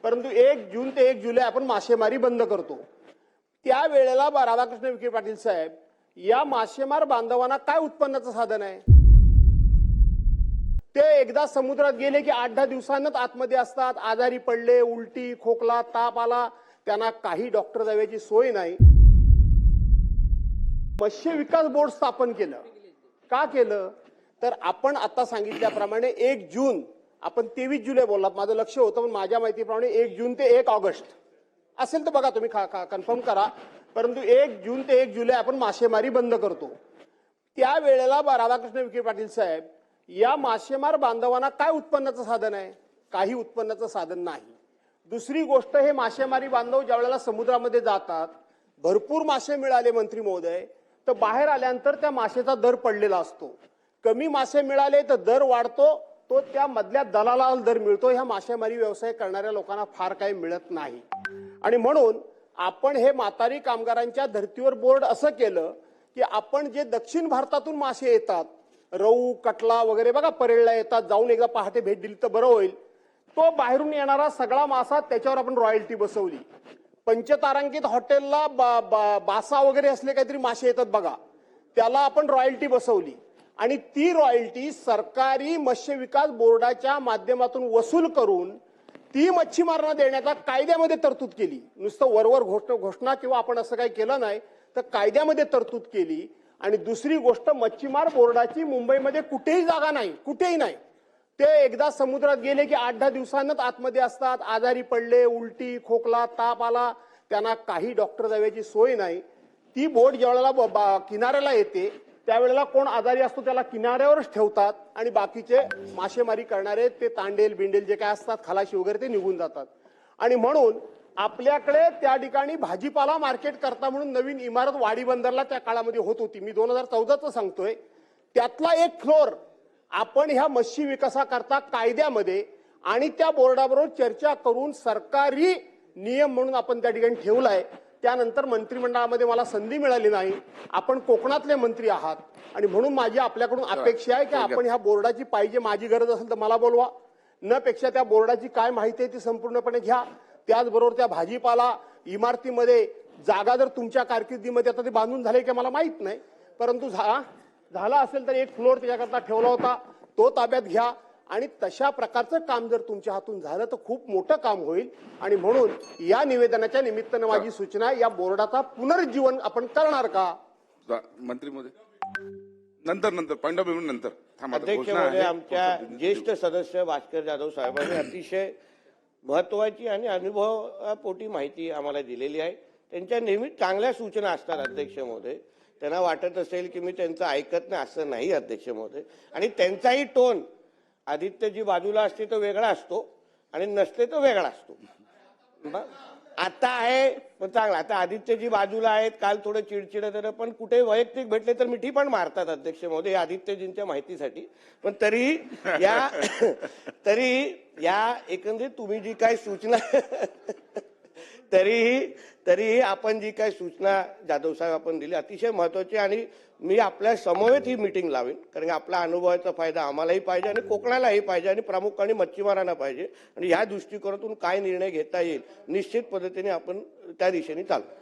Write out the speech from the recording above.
परंतु 1 जून ते 1 जुलै आपण मासेमारी बंद करतो। त्या वेळेला राधाकृष्ण विखे पाटील साहेब, या मासेमार बांधवांना काय उत्पन्नाचं साधन आहे? ते एकदा समुद्रात गेले की 8-10 दिवसांनाच आतमध्ये असतात, आजारी पडले, उलटी, खोकला, ताप आला, त्यांना काही डॉक्टर द्यायची सोय नाही। मत्स्य विकास बोर्ड स्थापन केलं, का केलं? तर आपण आता सांगितल्याप्रमाणे 1 जून, आपण 23 जुलै बोललात, माझं लक्ष होतं, पण माझ्या माहितीप्रमाणे 1 जून ते 1 ऑगस्ट असेल तर बघा तुम्ही, कन्फर्म करा, परंतु 1 जून ते 1 जुलै आपण मासेमारी बंद करतो। त्या वेळेला राधाकृष्ण विखे पाटील साहेब, या मासेमार बांधवांना काय उत्पन्नाचं साधन आहे? काही उत्पन्नाचं साधन नाही। दुसरी गोष्ट, हे मासेमारी बांधव ज्या वेळेला समुद्रामध्ये जातात, भरपूर मासे मिळाले मंत्री महोदय, तर बाहेर आल्यानंतर त्या मासेचा दर पडलेला असतो। कमी मासे मिळाले तर दर वाढतो, तो त्या मधल्या दलालाला दर मिळतो। ह्या मासेमारी व्यवसाय करणाऱ्या लोकांना फार काही मिळत नाही। आणि म्हणून आपण हे म्हातारी कामगारांच्या धर्तीवर बोर्ड असं केलं की आपण जे दक्षिण भारतातून मासे येतात, रहू, कटला वगैरे बघा, परेळला येतात, जाऊन एकदा पहाटे भेट दिली तर बरं होईल, तो बाहेरून येणारा सगळा मासा, त्याच्यावर आपण रॉयल्टी बसवली। पंचतारांकित हॉटेलला बासा वगैरे असले काहीतरी मासे येतात बघा, त्याला आपण रॉयल्टी बसवली आणि ती रॉयल्टी सरकारी मत्स्य विकास बोर्डाच्या माध्यमातून वसूल करून ती मच्छीमारांना देण्याचा कायद्यामध्ये तरतूद केली। नुसतं वरवर घोषणा किंवा आपण असं काही केलं नाही, तर कायद्यामध्ये तरतूद केली। आणि दुसरी गोष्ट, मच्छीमार बोर्डाची मुंबईमध्ये कुठेही जागा नाही, कुठेही नाही। ते एकदा समुद्रात गेले की 8-10 दिवसांनाच आतमध्ये असतात, आजारी पडले, उलटी, खोकला, ताप आला, त्यांना काही डॉक्टर द्यायची सोय नाही। ती बोट ज्यावेळेला किनाऱ्याला येते, त्यावेळेला कोण आजारी असतो त्याला किनाऱ्यावरच ठेवतात आणि बाकीचे मासेमारी करणारे ते तांडेल बिंडेल जे काय असतात, खलाशी वगैरे, ते निघून जातात। आणि म्हणून आपल्याकडे त्या ठिकाणी भाजीपाला मार्केट करता म्हणून नवीन इमारत वाडी बंदरला त्या काळामध्ये होत होती, मी 2014चं सांगतोय। त्यातला एक फ्लोर आपण ह्या मत्स्य विकासाकरता कायद्यामध्ये आणि त्या बोर्डाबरोबर चर्चा करून सरकारी नियम म्हणून आपण त्या ठिकाणी ठेवलाय। त्यानंतर मंत्रिमंडळामध्ये मला संधी मिळाली नाही। आपण कोकणातले मंत्री आहात आणि म्हणून माझी आपल्याकडून अपेक्षा आहे की आपण ह्या बोर्डाची पाहिजे, माझी गरज असेल तर मला बोलवा, न पेक्षा त्या बोर्डाची काय माहिती आहे ती संपूर्णपणे घ्या। त्याचबरोबर त्या भाजीपाला इमारतीमध्ये जागा जर तुमच्या कारकिर्दीमध्ये आता ते बांधून झाले की मला माहित नाही, परंतु झाला असेल तर एक फ्लोर त्याच्याकरता ठेवला होता, तो ताब्यात घ्या आणि तशा प्रकारचं काम जर तुमच्या हातून झालं तर खूप मोठं काम होईल। आणि म्हणून या निवेदनाच्या निमित्तानं माझी सूचना आहे, या बोर्डाचा पुनरुज्जीवन आपण करणार का? मंत्री महोदय, नंतर पॉइंट ऑफ व्ह्यू नंतर अध्यक्ष महोदय, आमच्या ज्येष्ठ सदस्य भास्कर जाधव साहेबांनी अतिशय महत्वाची आणि अनुभवपोटी माहिती आम्हाला दिलेली आहे। त्यांच्या नेहमी चांगल्या सूचना असतात अध्यक्ष महोदय। त्यांना वाटत असेल की मी त्यांचं ऐकत नाही, असं नाही अध्यक्ष महोदय। आणि त्यांचाही टोन आदित्यजी बाजूला असते तो वेगळा असतो आणि नसते तो वेगळा असतो। आता आहे पण चांगला, आता आदित्यजी बाजूला आहेत, काल थोडं चिडचिड तर, पण कुठे वैयक्तिक भेटले तर मिठी पण मारतात अध्यक्ष महोदय आदित्यजींच्या माहितीसाठी। पण तरी या एकंदरीत तुम्ही जी काही सूचना तरीही आपण जी काही सूचना जाधव साहेब आपण दिली अतिशय महत्वाची, आणि मी आपल्या समवेत ही मीटिंग लावेन, कारण आपला अनुभवाचा फायदा आम्हालाही पाहिजे आणि कोकणालाही पाहिजे आणि प्रामुख्याने मच्छीमारांना पाहिजे। आणि या दृष्टिकोनातून काय निर्णय घेता येईल निश्चित पद्धतीने आपण त्या दिशेने चालू।